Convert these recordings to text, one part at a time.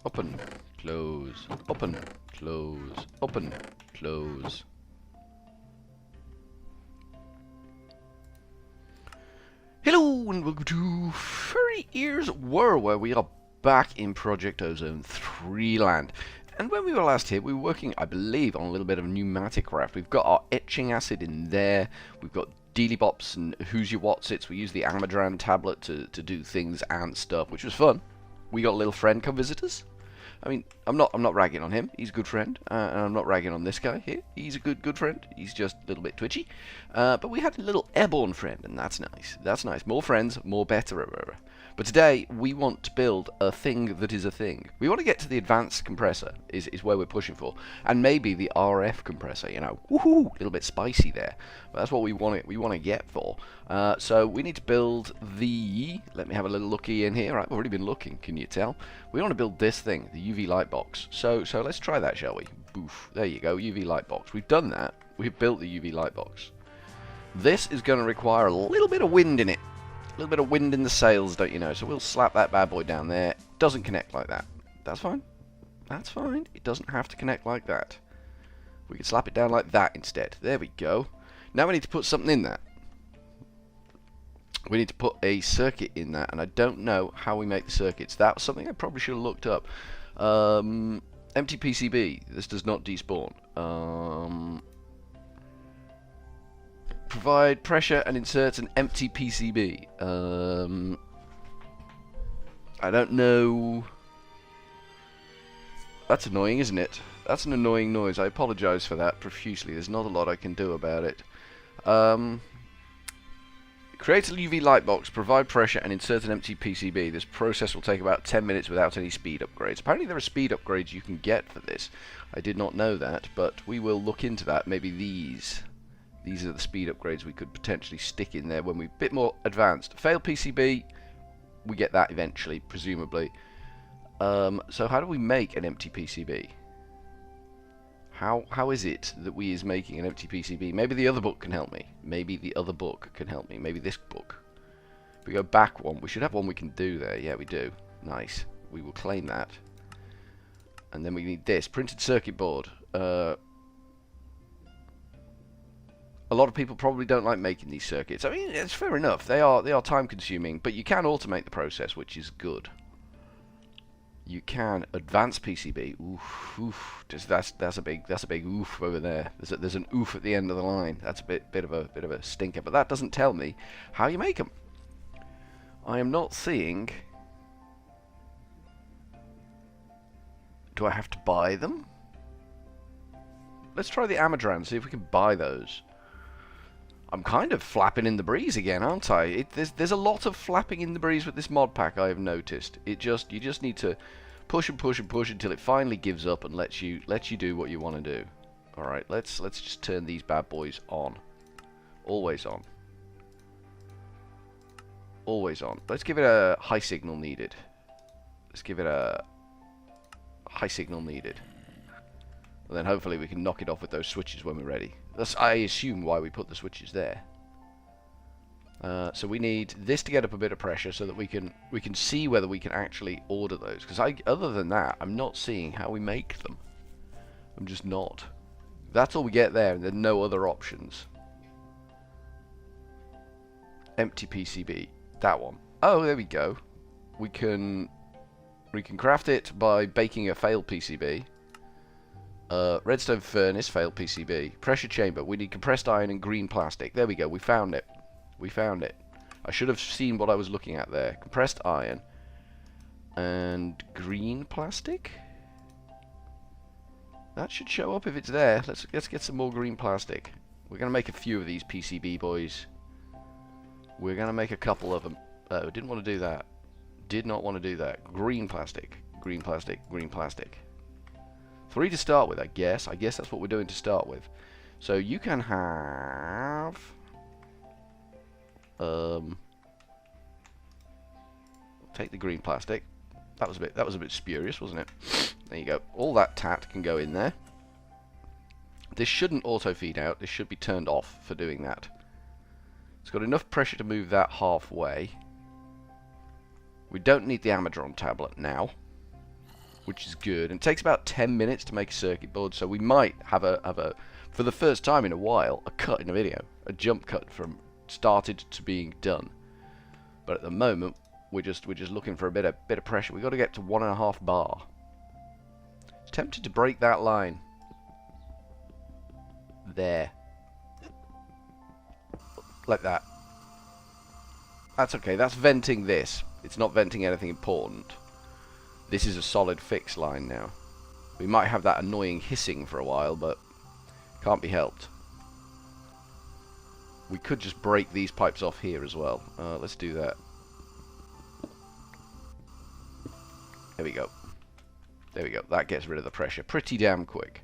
open, close, open, close, open, close. Hello and welcome to Furryearsworld, where we are back in Project Ozone 3 land. And when we were last here, we were working, I believe, on a little bit of pneumatic craft. We've got our etching acid in there, we've got dealy bops and who's your whatsits. We used the Amadran tablet to do things and stuff, which was fun. We got a little friend come visit us. I mean, I'm not ragging on him. He's a good friend, and I'm not ragging on this guy here. He's a good friend. He's just a little bit twitchy, but we had a little airborne friend, and that's nice. That's nice. More friends, more better. But today we want to build a thing that is a thing. We want to get to the advanced compressor. Is where we're pushing for, and maybe the RF compressor. You know, woohoo, a little bit spicy there. But that's what we want. We want to get for. So we need to build the. Let me have a little looky in here. I've already been looking. Can you tell? We want to build this thing, the UV light box. So let's try that, shall we? Boof. There you go, UV light box. We've done that. We've built the UV light box. This is going to require a little bit of wind in it. A little bit of wind in the sails, don't you know? So we'll slap that bad boy down there. Doesn't connect like that. That's fine. That's fine. It doesn't have to connect like that. We can slap it down like that instead. There we go. Now we need to put something in that. We need to put a circuit in that, and I don't know how we make the circuits. That was something I probably should have looked up. Empty PCB. This does not despawn. Provide pressure and insert an empty PCB. I don't know. That's annoying, isn't it? That's an annoying noise. I apologize for that profusely. There's not a lot I can do about it. Create a UV light box, provide pressure, and insert an empty PCB. This process will take about 10 minutes without any speed upgrades. Apparently there are speed upgrades you can get for this. I did not know that, but we will look into that. Maybe these. These are the speed upgrades we could potentially stick in there when we're a bit more advanced. Failed PCB, we get that eventually, presumably. So how do we make an empty PCB? How is it that we is making an empty PCB? Maybe the other book can help me. Maybe the other book can help me. Maybe this book. If we go back one, we should have one we can do there. Yeah, we do. Nice. We will claim that. And then we need this. Printed circuit board. A lot of people probably don't like making these circuits. I mean, it's fair enough. They are time consuming, but you can automate the process, which is good. You can advance PCB. Oof, oof. That's a big oof over there. There's an oof at the end of the line. That's a bit of a stinker. But that doesn't tell me how you make them. I am not seeing. Do I have to buy them? Let's try the Amadran. See if we can buy those. I'm kind of flapping in the breeze again, aren't I? There's a lot of flapping in the breeze with this mod pack, I have noticed. You just need to push and push and push until it finally gives up and lets you do what you want to do. All right, let's just turn these bad boys on. Always on. Always on. Let's give it a high signal needed. Let's give it a high signal needed. And then hopefully we can knock it off with those switches when we're ready. That's, I assume, why we put the switches there. So we need this to get up a bit of pressure so that we can see whether we can actually order those. Because other than that, I'm not seeing how we make them. I'm just not. That's all we get there, and there's no other options. Empty PCB. That one. Oh, there we go. We can craft it by baking a failed PCB. Redstone furnace, failed PCB. Pressure chamber, we need compressed iron and green plastic. There we go, we found it. We found it. I should have seen what I was looking at there. Compressed iron and green plastic? That should show up if it's there. Let's get some more green plastic. We're going to make a few of these PCB boys. We're going to make a couple of them. Oh, didn't want to do that. Did not want to do that. Green plastic. Green plastic. Green plastic. 3 to start with, I guess. I guess that's what we're doing to start with. So you can have... take the green plastic. That was a bit spurious, wasn't it? There you go. All that tat can go in there. This shouldn't auto feed out. This should be turned off for doing that. It's got enough pressure to move that halfway. We don't need the Amadron tablet now. which is good. And it takes about 10 minutes to make a circuit board, so we might have a for the first time in a while, a cut in a video, a jump cut from started to being done. But at the moment, we're just looking for a bit of pressure. We've got to get to 1.5 bar. Tempted to break that line. There. Like that. That's okay. That's venting this. It's not venting anything important. This is a solid fixed line now. We might have that annoying hissing for a while, but can't be helped. We could just break these pipes off here as well. Let's do that. There we go. There we go. That gets rid of the pressure pretty damn quick.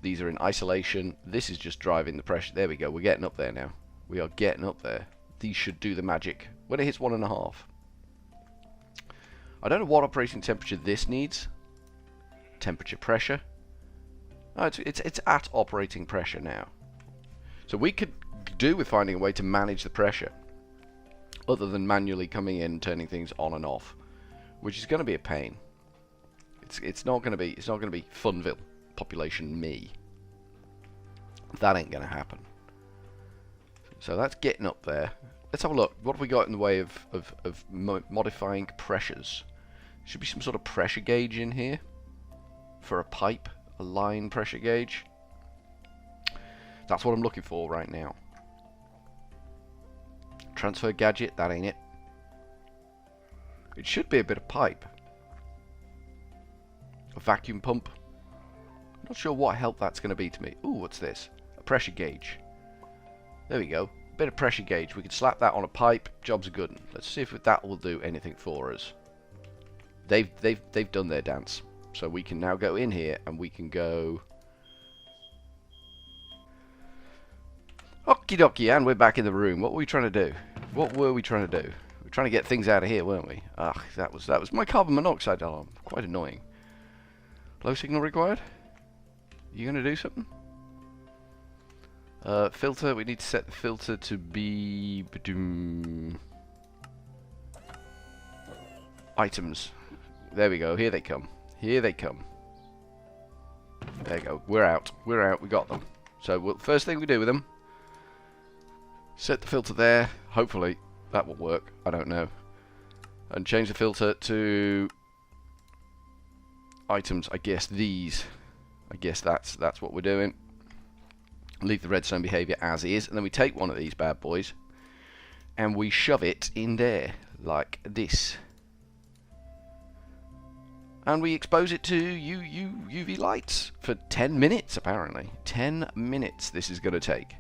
These are in isolation. This is just driving the pressure. There we go. We're getting up there now. We are getting up there. These should do the magic when it hits 1.5. I don't know what operating temperature this needs. Temperature pressure. Oh, it's at operating pressure now. So we could do with finding a way to manage the pressure, other than manually coming in and turning things on and off, which is going to be a pain. It's not going to be Funville population me. That ain't going to happen. So that's getting up there. Let's have a look. What have we got in the way of modifying pressures? Should be some sort of pressure gauge in here for a pipe, a line pressure gauge. That's what I'm looking for right now. Transfer gadget, that ain't it. It should be a bit of pipe. A vacuum pump. Not sure what help that's going to be to me. Ooh, what's this? A pressure gauge. There we go. Bit of pressure gauge. We can slap that on a pipe. Job's a good one. Let's see if that will do anything for us. They've done their dance. So we can now go in here and we can go. Okie dokie, and we're back in the room. What were we trying to do? What were we trying to do? We were trying to get things out of here, weren't we? Ah, that was my carbon monoxide alarm. Quite annoying. Low signal required? You gonna do something? Filter, we need to set the filter to be items. There we go, here they come. Here they come. There you go, we're out. We're out, we got them. So first thing we do with them, set the filter there. Hopefully that will work, I don't know. And change the filter to items, I guess these. I guess that's what we're doing. Leave the redstone behavior as is, and then we take one of these bad boys and we shove it in there like this, and we expose it to UV lights for 10 minutes. Apparently 10 minutes this is going to take,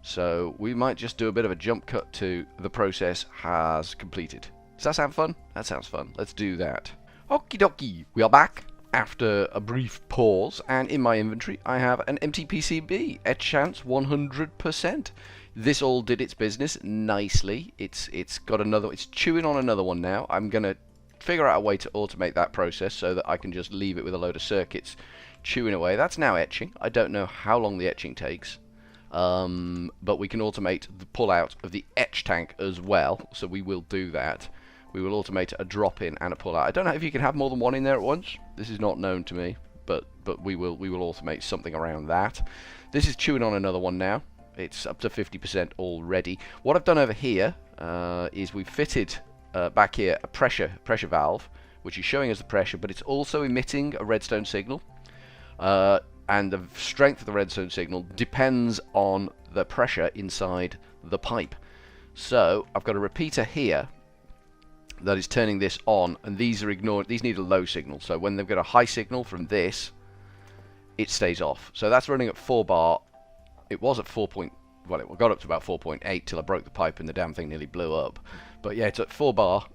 so we might just do a bit of a jump cut to the process has completed. Does that sound fun? That sounds fun. Let's do that. Okie dokie, we are back after a brief pause, and in my inventory I have an empty PCB, etch chance 100%. This all did its business nicely. It's got another, it's chewing on another one now. I'm gonna figure out a way to automate that process so that I can just leave it with a load of circuits chewing away. That's now etching. I don't know how long the etching takes, but we can automate the pull out of the etch tank as well, so we will do that. We will automate a drop in and a pull out. I don't know if you can have more than one in there at once. This is not known to me, but we will automate something around that. This is chewing on another one now. It's up to 50% already. What I've done over here is we've fitted back here a pressure valve, which is showing us the pressure, but it's also emitting a redstone signal. And the strength of the redstone signal depends on the pressure inside the pipe. So I've got a repeater here that is turning this on, and these are ignored. These need a low signal, so when they've got a high signal from this, it stays off. So that's running at 4 bar. It was at 4 point, well, it got up to about 4.8 till I broke the pipe and the damn thing nearly blew up. But yeah, it's at 4 bar.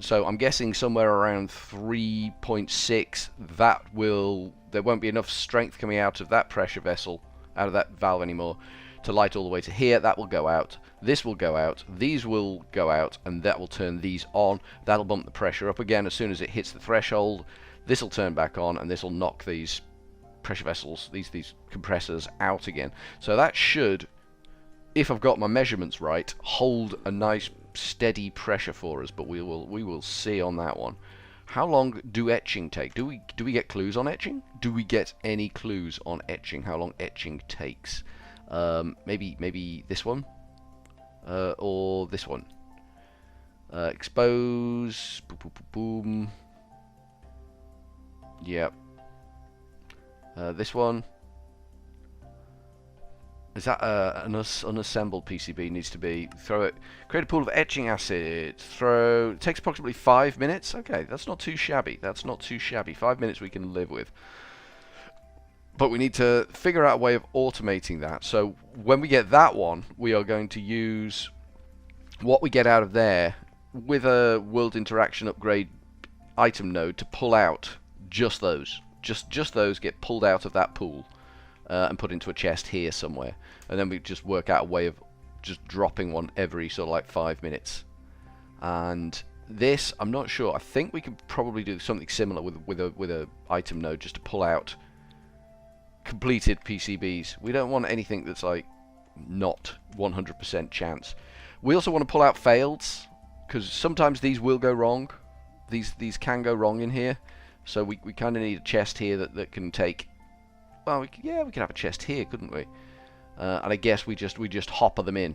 So I'm guessing somewhere around 3.6. There won't be enough strength coming out of that pressure vessel, out of that valve anymore, to light all the way to here. That will go out. This will go out. These will go out, and that will turn these on. That'll bump the pressure up again as soon as it hits the threshold. This will turn back on, and this will knock these pressure vessels, these compressors out again. So that should, if I've got my measurements right, hold a nice steady pressure for us. But we will see on that one. How long do etching take? Do we get clues on etching? Do we get any clues on etching? How long etching takes? Maybe this one, or this one. Expose. Boom, boom, boom, boom. Yep. This one. Is that an unassembled PCB? Needs to be throw it. Create a pool of etching acid. Throw. It takes approximately 5 minutes. Okay, that's not too shabby. That's not too shabby. 5 minutes we can live with. But we need to figure out a way of automating that. So when we get that one, we are going to use what we get out of there with a world interaction upgrade item node to pull out just those. Just those get pulled out of that pool. And put into a chest here somewhere, and then we just work out a way of just dropping one every sort of like 5 minutes. And this, I'm not sure. I think we could probably do something similar with a item node just to pull out completed PCBs. We don't want anything that's like not 100% chance. We also want to pull out faileds, because sometimes these will go wrong. These can go wrong in here, so we kind of need a chest here that can take. Well, we could have a chest here, couldn't we? And I guess we just hopper them in,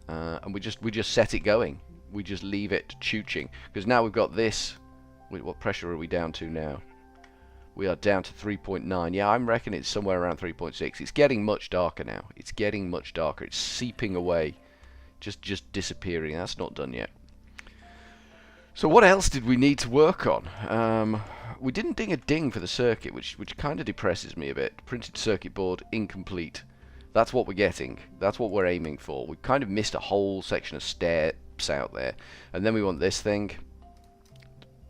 and we just set it going. We just leave it chooching, because now we've got this. What pressure are we down to now? We are down to 3.9. Yeah, I'm reckoning it's somewhere around 3.6. It's getting much darker now. It's getting much darker. It's seeping away, just disappearing. That's not done yet. So what else did we need to work on? We didn't ding a ding for the circuit, which kind of depresses me a bit. Printed circuit board incomplete. That's what we're getting. That's what we're aiming for. We kind of missed a whole section of steps out there. And then we want this thing.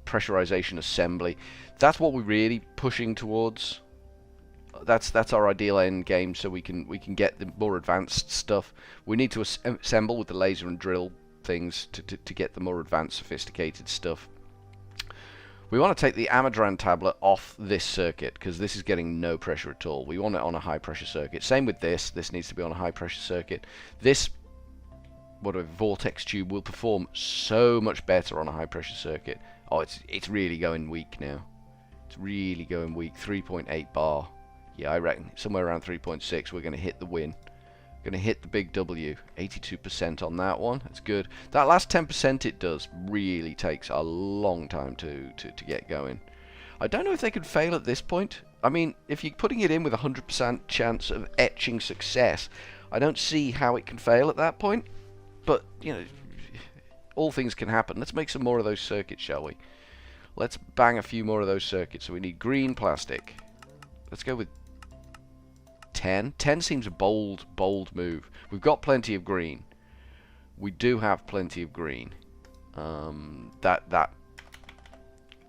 Pressurization assembly. That's what we're really pushing towards. That's our ideal end game, so we can get the more advanced stuff. We need to assemble with the laser and drill things to get the more advanced, sophisticated stuff. We want to take the Amadran tablet off this circuit, because this is getting no pressure at all. We want it on a high pressure circuit. Same with this. This needs to be on a high pressure circuit. This vortex tube will perform so much better on a high pressure circuit. Oh, it's really going weak now. It's really going weak. 3.8 bar. Yeah, I reckon somewhere around 3.6 we're going to hit the win. Going to hit the big W. 82% on that one. That's good. That last 10% it does really takes a long time to get going. I don't know if they could fail at this point. I mean, if you're putting it in with a 100% chance of etching success, I don't see how it can fail at that point. But, you know, all things can happen. Let's make some more of those circuits, shall we? Let's bang a few more of those circuits. So we need green plastic. Let's go with 10. 10 seems a bold move. We've got plenty of green. We do have plenty of green. That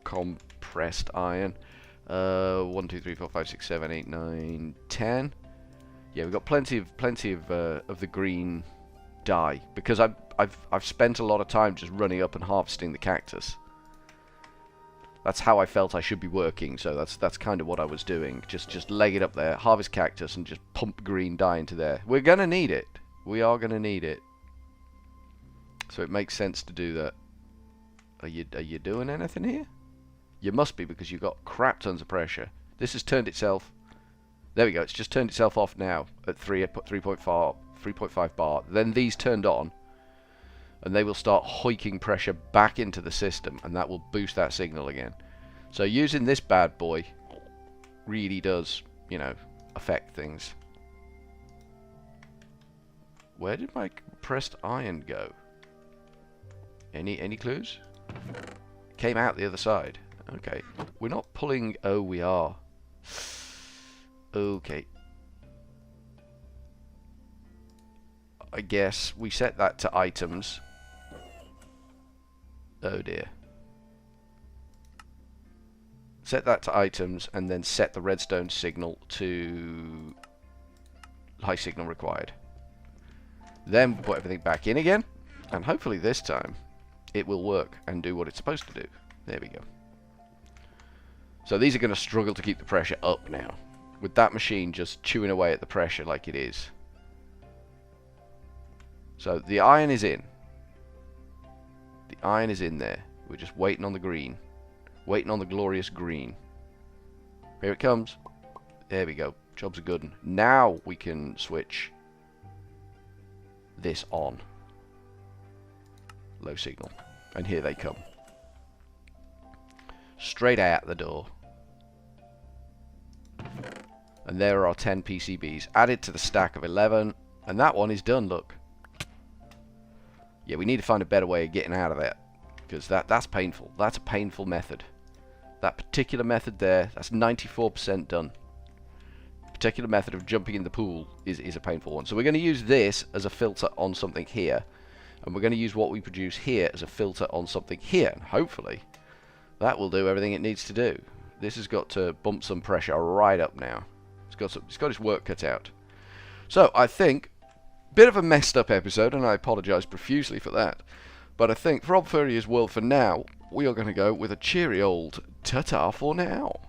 compressed iron. 1, 2, 3, 4, 5, 6, 7, 8, 9, 10. Yeah, we've got plenty of the green dye, because I've spent a lot of time just running up and harvesting the cactus. That's how I felt I should be working, so that's kind of what I was doing. Just leg it up there, harvest cactus, and just pump green dye into there. We're gonna need it. We are gonna need it. So it makes sense to do that. Are you doing anything here? You must be, because you've got crap tons of pressure. This has turned itself. There we go. It's just turned itself off now at 3.5 bar. Then these turned on, and they will start hoiking pressure back into the system, and that will boost that signal again. So using this bad boy really does, you know, affect things. Where did my compressed iron go? Any clues? Came out the other side. Okay. We're not pulling... Oh, we are. Okay. I guess we set that to items. Oh dear. Set that to items, and then set the redstone signal to high signal required. Then put everything back in again, and hopefully this time it will work and do what it's supposed to do. There we go. So these are going to struggle to keep the pressure up now, with that machine just chewing away at the pressure like it is. So the iron is in. The iron is in there. We're just waiting on the green. Waiting on the glorious green. Here it comes. There we go. Job's a good one. Now we can switch this on. Low signal. And here they come. Straight out the door. And there are our 10 PCBs added to the stack of 11. And that one is done, look. Yeah, we need to find a better way of getting out of that. Because that's painful. That's a painful method. That particular method there, that's 94% done. Particular method of jumping in the pool is a painful one. So we're going to use this as a filter on something here. And we're going to use what we produce here as a filter on something here. And hopefully, that will do everything it needs to do. This has got to bump some pressure right up now. It's got its work cut out. So, I think, bit of a messed up episode, and I apologise profusely for that. But I think, from Furryearsworld for now, we are going to go with a cheery old ta-ta for now.